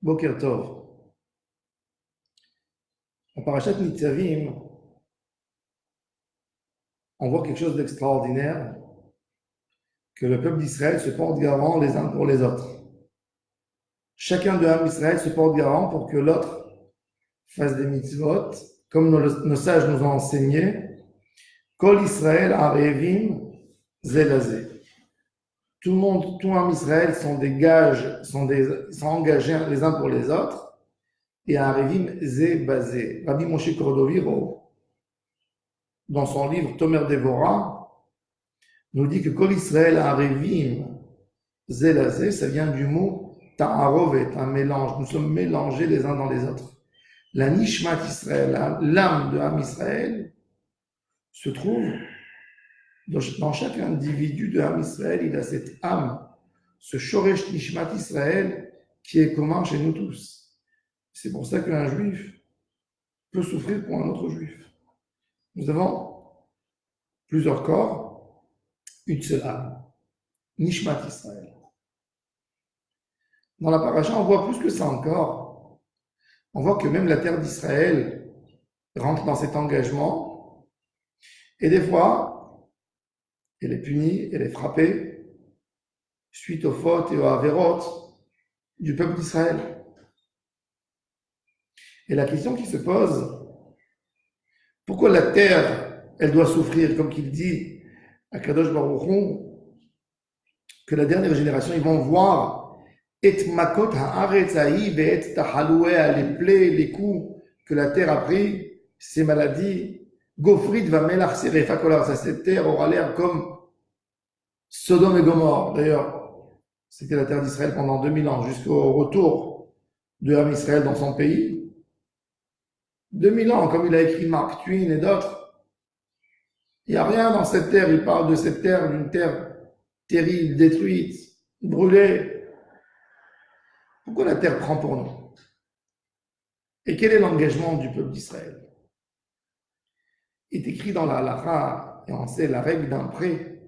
Boker Tov. En Parashat Nitzavim, on voit quelque chose d'extraordinaire, que le peuple d'Israël se porte garant les uns pour les autres. Chacun de l'âme d'Israël se porte garant pour que l'autre fasse des mitzvot, comme nos sages nous ont enseigné. Kol Israël arevim zelazé. Tout le monde, tout l'âme d'Israël sont des gages, sont engagés les uns pour les autres. Et arevim zé basé. Rabbi Moshe Cordoviro, dans son livre Tomer Devora, nous dit que Kol Israël arevim zelazé, ça vient du mot ta'arovet, un mélange. Nous sommes mélangés les uns dans les autres. La Nishmat Israël, l'âme de l'âme Israël, se trouve dans chaque individu de l'âme Israël. Il a cette âme, ce Shoresh Nishmat Israël qui est commun chez nous tous. C'est pour ça qu'un juif peut souffrir pour un autre juif. Nous avons plusieurs corps, une seule âme, Nishmat Israël. Dans la paracha, on voit plus que ça encore. On voit que même la terre d'Israël rentre dans cet engagement. Et des fois, elle est punie, elle est frappée suite aux fautes et aux avérotes du peuple d'Israël. Et la question qui se pose, pourquoi la terre, elle doit souffrir, comme qu'il dit à Kadosh Baruch Hu, que la dernière génération, ils vont voir et makot haaretz ha'i ve'et tahalouea, les plaies, les coups que la terre a pris, ces maladies. Gofrit va melach serefa kolar, cette terre aura l'air comme Sodome et Gomorre. D'ailleurs, c'était la terre d'Israël pendant 2000 ans, jusqu'au retour de l'âme Israël dans son pays. 2000 ans, comme il a écrit Mark Twain et d'autres. Il n'y a rien dans cette terre. Il parle de cette terre, d'une terre terrible, détruite, brûlée. Pourquoi la terre prend pour nous? Et quel est l'engagement du peuple d'Israël? Il est écrit dans la halakha, et on sait la règle d'un prêt.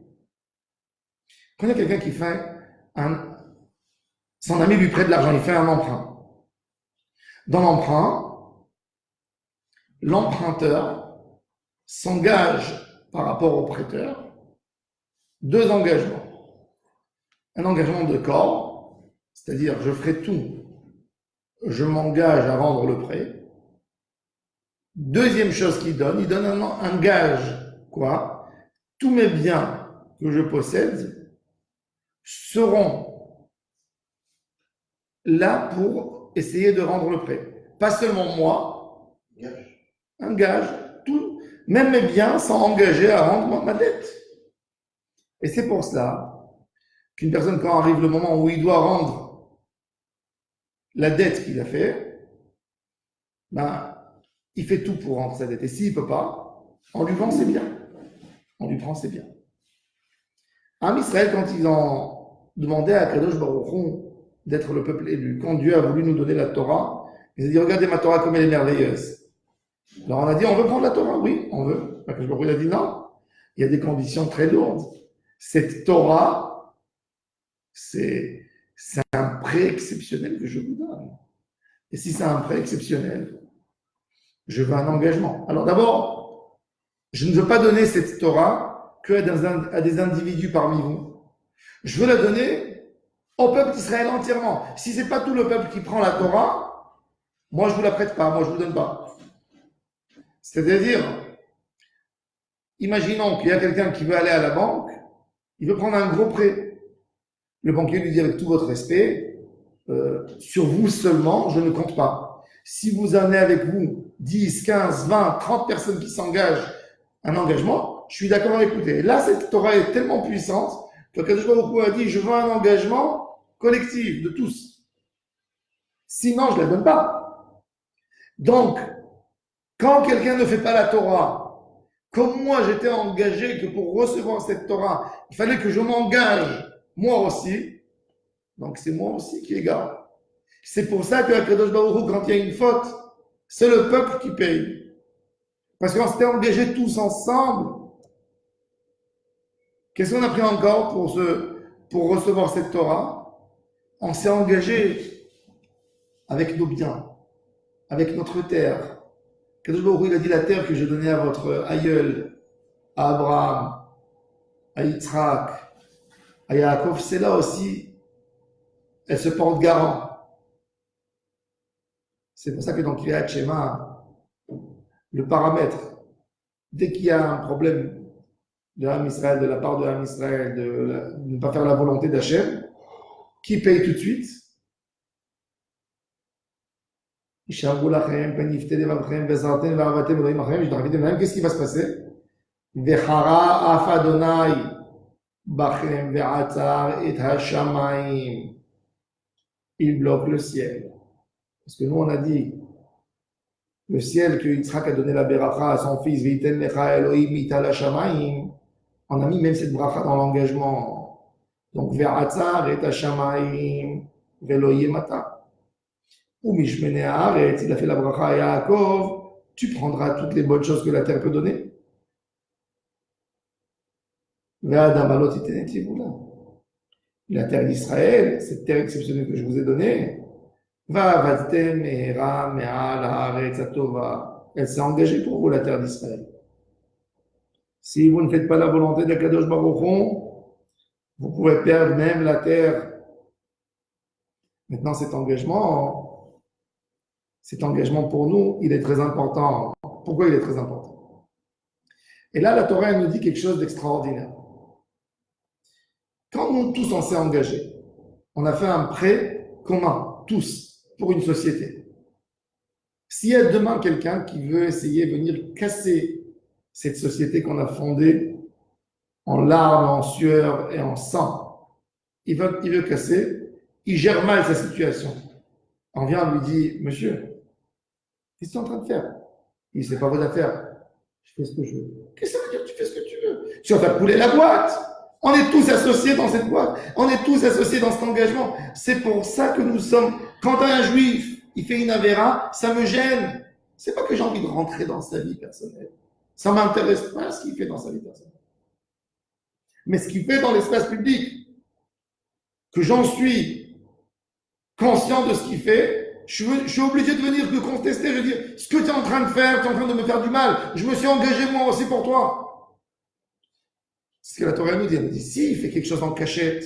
Quand il y a quelqu'un qui fait son ami lui prête de l'argent, il fait un emprunt. Dans l'emprunt, l'emprunteur s'engage par rapport au prêteur, deux engagements. Un engagement de corps, c'est-à-dire je ferai tout, je m'engage à rendre le prêt. Deuxième chose qu'il donne, il donne un gage, quoi? Tous mes biens que je possède seront là pour essayer de rendre le prêt. Pas seulement moi, un gage, tout, même mes biens sont engagés à rendre ma dette. Et c'est pour cela qu'une personne, quand arrive le moment où il doit rendre la dette qu'il a fait, il fait tout pour rendre sa dette. Et s'il ne peut pas, on lui vend ses biens. On lui prend ses biens. Am Israël, quand ils ont demandé à Kadosh Baruch Hu d'être le peuple élu, quand Dieu a voulu nous donner la Torah, ils ont dit, regardez ma Torah comme elle est merveilleuse. Alors on a dit, on veut prendre la Torah? Oui, on veut. Kadosh Baruch Hu a dit non. Il y a des conditions très lourdes. Cette Torah, c'est un prêt exceptionnel que je vous donne. Et si c'est un prêt exceptionnel, je veux un engagement. Alors d'abord, je ne veux pas donner cette Torah que à des individus parmi vous. Je veux la donner au peuple d'Israël entièrement. Si ce n'est pas tout le peuple qui prend la Torah, moi je ne vous la prête pas, moi je ne vous donne pas. C'est-à-dire, imaginons qu'il y a quelqu'un qui veut aller à la banque, il veut prendre un gros prêt. Le banquier lui dit avec tout votre respect, sur vous seulement, je ne compte pas. Si vous en avez avec vous 10, 15, 20, 30 personnes qui s'engagent un engagement, je suis d'accord à écouter. Là, cette Torah est tellement puissante que Kadosh Baruch Hu a dit, je veux un engagement collectif de tous. Sinon, je ne la donne pas. Donc, quand quelqu'un ne fait pas la Torah, comme moi j'étais engagé que pour recevoir cette Torah, il fallait que je m'engage moi aussi, donc c'est moi aussi qui égare. C'est pour ça que Kadosh Baruch Hu, quand il y a une faute, c'est le peuple qui paye. Parce qu'on s'était engagés tous ensemble. Qu'est-ce qu'on a pris encore pour recevoir cette Torah? On s'est engagé avec nos biens, avec notre terre. Kadosh Baruch Hu, il a dit la terre que j'ai donnée à votre aïeul, à Abraham, à Yitzhak, à Yaakov, c'est là aussi, elle se porte garant. C'est pour ça que dans Kriyat Shema, le paramètre, dès qu'il y a un problème de l'âme Israël, de la part de l'âme Israël, de ne pas faire la volonté d'Hachem, qui paye tout de suite? Qu'est-ce qui va se passer? Il bloque le ciel. Parce que nous, on a dit, le ciel que Yitzhak a donné la beracha à son fils, on a mis même cette bracha dans l'engagement. Donc, ve'atzar et hashamayim ve'lo yemata. Ou mishmene haaretz, il a fait la bracha à Yaakov, tu prendras toutes les bonnes choses que la terre peut donner. Ve'adam alot itenet yevula. La terre d'Israël, cette terre exceptionnelle que je vous ai donnée, elle s'est engagée pour vous, la terre d'Israël. Si vous ne faites pas la volonté d'Akadosh Baruch Hu, vous pouvez perdre même la terre. Maintenant, cet engagement pour nous, il est très important. Pourquoi il est très important? Et là, la Torah nous dit quelque chose d'extraordinaire. Quand nous tous on s'est engagés, on a fait un prêt commun, tous, pour une société. S'il y a demain quelqu'un qui veut essayer de venir casser cette société qu'on a fondée en larmes, en sueur et en sang, il veut casser, il gère mal sa situation. On vient, on lui dit, monsieur, qu'est-ce que tu es en train de faire? Il dit, c'est pas votre affaire. Je fais ce que je veux. Qu'est-ce que ça veut dire, tu fais ce que tu veux? Tu vas faire couler la boîte. On est tous associés dans cette boîte. On est tous associés dans cet engagement. C'est pour ça que nous sommes. Quand un juif, il fait une avéra, ça me gêne. C'est pas que j'ai envie de rentrer dans sa vie personnelle. Ça m'intéresse pas ce qu'il fait dans sa vie personnelle. Mais ce qu'il fait dans l'espace public, que j'en suis conscient de ce qu'il fait, je suis obligé de venir te contester. Je veux dire, ce que tu es en train de faire, tu es en train de me faire du mal. Je me suis engagé moi aussi pour toi. C'est ce que la Torah nous dit. Elle nous dit, si il fait quelque chose en cachette,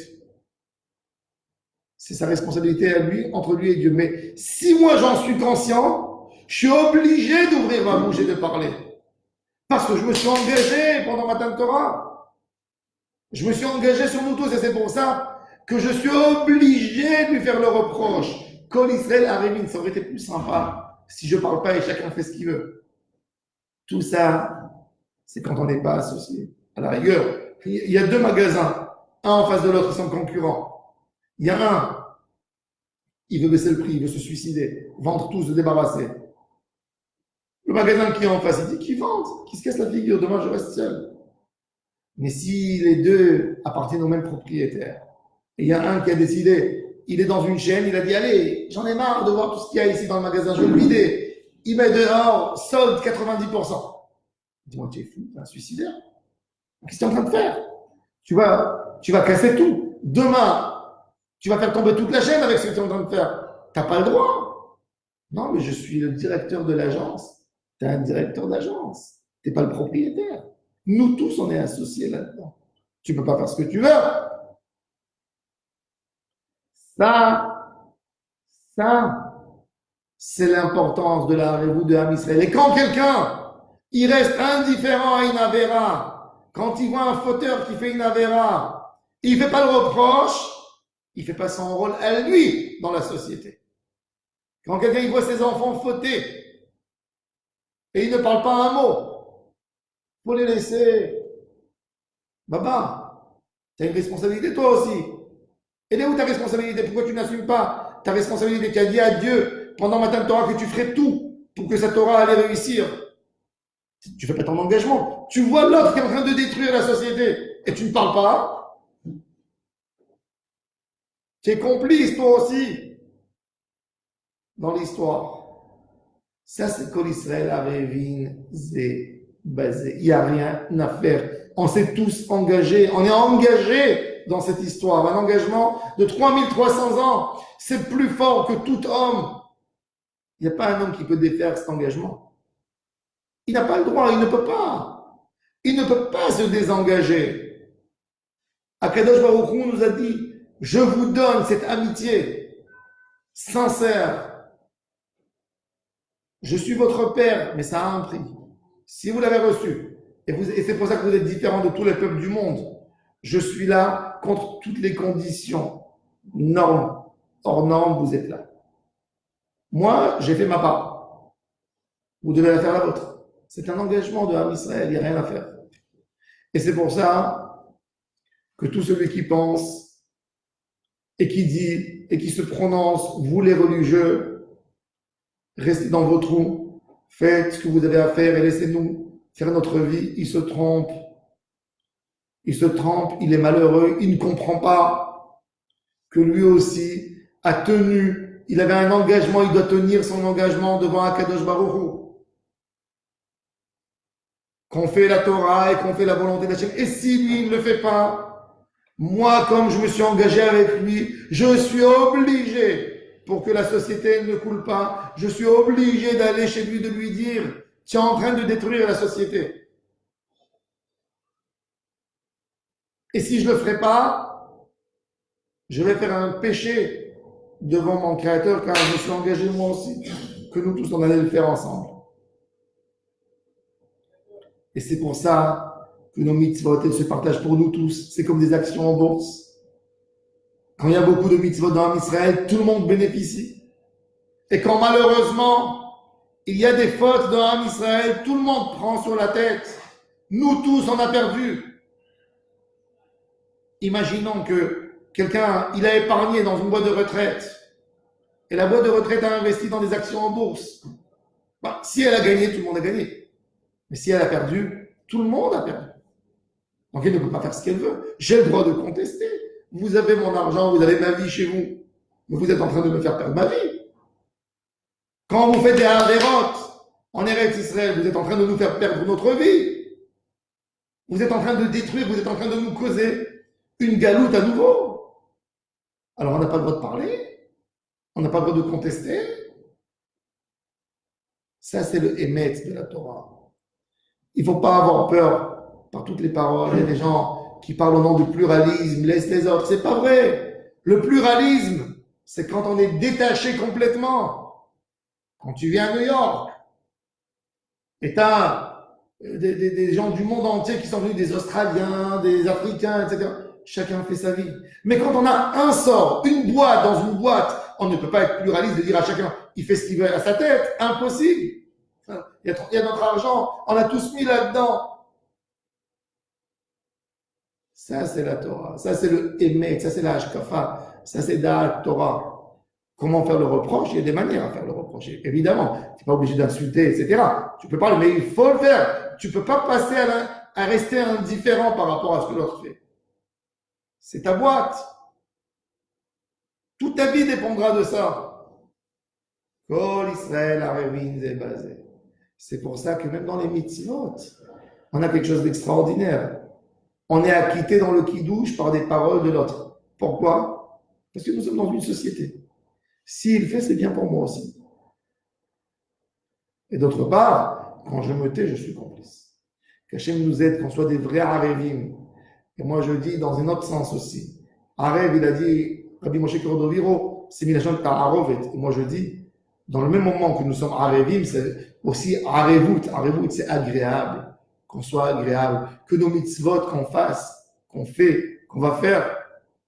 c'est sa responsabilité à lui, entre lui et Dieu. Mais si moi j'en suis conscient, je suis obligé d'ouvrir ma bouche et de parler. Parce que je me suis engagé pendant Matan Torah. Je me suis engagé sur nous tous et c'est pour ça que je suis obligé de lui faire le reproche. Kol Israël Arevin, ça aurait été plus sympa si je parle pas et chacun fait ce qu'il veut. Tout ça, c'est quand on n'est pas associé. À la rigueur, il y a deux magasins, un en face de l'autre, ils sont concurrents. Il y a un, il veut baisser le prix, il veut se suicider, vendre tout, se débarrasser. Le magasin qui est en face, il dit qu'il vende, qu'il se casse la figure, demain je reste seul. Mais si les deux appartiennent au même propriétaire, et il y a un qui a décidé, il est dans une chaîne, il a dit, allez, j'en ai marre de voir tout ce qu'il y a ici dans le magasin, je vais le vider. Il met dehors, solde 90%. Dis-moi, tu es fou, tu es un suicidaire. Qu'est-ce que tu es en train de faire? Tu vas casser tout. Demain, tu vas faire tomber toute la chaîne avec ce que tu es en train de faire. Tu n'as pas le droit. Non, mais je suis le directeur de l'agence. Tu es un directeur d'agence. Tu n'es pas le propriétaire. Nous tous, on est associés là-dedans. Tu ne peux pas faire ce que tu veux. Ça, c'est l'importance de la Harevut de Am Israël. Et quand quelqu'un, il reste indifférent à une avéra, quand il voit un fauteur qui fait une avéra, il ne fait pas le reproche, il ne fait pas son rôle à lui dans la société. Quand quelqu'un il voit ses enfants fauter et il ne parle pas un mot, il faut les laisser. Baba, tu as une responsabilité toi aussi. Elle est où ta responsabilité? Pourquoi tu n'assumes pas ta responsabilité? Tu as dit à Dieu pendant Matan Torah que tu ferais tout pour que sa Torah allait réussir. Tu fais pas ton engagement. Tu vois l'autre qui est en train de détruire la société et tu ne parles pas. Tu es complice toi aussi dans l'histoire. Ça c'est Kol Israël Arevin Zé Bazé. Il n'y a rien à faire. On s'est tous engagés. On est engagés dans cette histoire. Un engagement de 3300 ans. C'est plus fort que tout homme Il n'y a pas un homme qui peut défaire cet engagement. Il n'a pas le droit, il ne peut pas. Il ne peut pas se désengager. Akadosh Baruch Hu nous a dit, je vous donne cette amitié sincère. Je suis votre père, mais ça a un prix. Si vous l'avez reçu, et c'est pour ça que vous êtes différent de tous les peuples du monde, je suis là contre toutes les conditions. Normes, hors normes, vous êtes là. Moi, j'ai fait ma part. Vous devez la faire la vôtre. C'est un engagement de Ham Israël, il n'y a rien à faire. Et c'est pour ça que tout celui qui pense et qui dit et qui se prononce, vous les religieux, restez dans vos trous, faites ce que vous avez à faire et laissez-nous faire notre vie. Il se trompe, il est malheureux, il ne comprend pas que lui aussi a tenu, il avait un engagement, il doit tenir son engagement devant Akadosh Baruch Hu. Qu'on fait la Torah et qu'on fait la volonté d'Hachem. Et si lui ne le fait pas, moi, comme je me suis engagé avec lui, je suis obligé, pour que la société ne coule pas, je suis obligé d'aller chez lui, de lui dire, tu es en train de détruire la société. Et si je ne le ferai pas, je vais faire un péché devant mon Créateur, car je me suis engagé moi aussi, que nous tous on allait le faire ensemble. Et c'est pour ça que nos mitzvot, elles se partagent pour nous tous. C'est comme des actions en bourse. Quand il y a beaucoup de mitzvot dans Israël, tout le monde bénéficie. Et quand malheureusement, il y a des fautes dans Israël, tout le monde prend sur la tête. Nous tous, on a perdu. Imaginons que quelqu'un, il a épargné dans une boîte de retraite. Et la boîte de retraite a investi dans des actions en bourse. Bah, si elle a gagné, tout le monde a gagné. Mais si elle a perdu, tout le monde a perdu. Donc elle ne peut pas faire ce qu'elle veut. J'ai le droit de contester. Vous avez mon argent, vous avez ma vie chez vous. Mais vous êtes en train de me faire perdre ma vie. Quand vous faites des havérotes en Eretz Israël, vous êtes en train de nous faire perdre notre vie. Vous êtes en train de détruire, vous êtes en train de nous causer une galoute à nouveau. Alors on n'a pas le droit de parler. On n'a pas le droit de contester. Ça, c'est le émet de la Torah. Il ne faut pas avoir peur par toutes les paroles. Il y a des gens qui parlent au nom du pluralisme, laissent les autres. C'est pas vrai. Le pluralisme, c'est quand on est détaché complètement. Quand tu viens à New York, et tu as des gens du monde entier qui sont venus, des Australiens, des Africains, etc. Chacun fait sa vie. Mais quand on a un sort, une boîte dans une boîte, on ne peut pas être pluraliste de dire à chacun, il fait ce qu'il veut à sa tête. Impossible. Il y a notre argent, on a tous mis là-dedans. Ça, c'est la Torah. Ça, c'est le Emet. Ça, c'est la Hashkafa. Ça, c'est la Torah. Comment faire le reproche? Il y a des manières à faire le reproche. Évidemment, tu n'es pas obligé d'insulter, etc. Tu peux parler, mais il faut le faire. Tu ne peux pas passer à rester indifférent par rapport à ce que l'autre fait. C'est ta boîte. Toute ta vie dépendra de ça. Kol Israël Arevin Zebazé. C'est pour ça que même dans les mitzvot, on a quelque chose d'extraordinaire. On est acquitté dans le kidouche par des paroles de l'autre. Pourquoi? Parce que nous sommes dans une société. S'il fait, c'est bien pour moi aussi. Et d'autre part, quand je me tais, je suis complice. Qu'Hachem nous aide, qu'on soit des vrais Arevim. Et moi, je dis dans un autre sens aussi. Arev, il a dit, Rabbi Moshe Cordoviro, c'est Milachon Ta'arovet. Et moi, je dis, dans le même moment que nous sommes Arevim, c'est aussi Arevut. Arevut, c'est agréable. Qu'on soit agréable. Que nos mitzvot qu'on fasse, qu'on fait, qu'on va faire,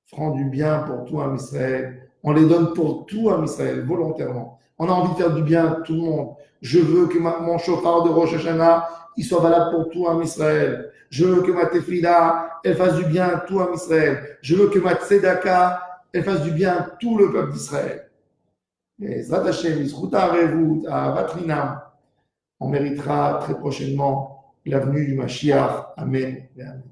feront du bien pour tout un Israël. On les donne pour tout un Israël, volontairement. On a envie de faire du bien à tout le monde. Je veux que mon chauffard de Rosh Hashanah, il soit valable pour tout un Israël. Je veux que ma tefila, elle fasse du bien à tout un Israël. Je veux que ma tzedaka, elle fasse du bien à tout le peuple d'Israël. Et Zrat Hashem, Zruta Arevut, Avatrinam, on méritera très prochainement l'avenue du Mashiach. Amen. Amen.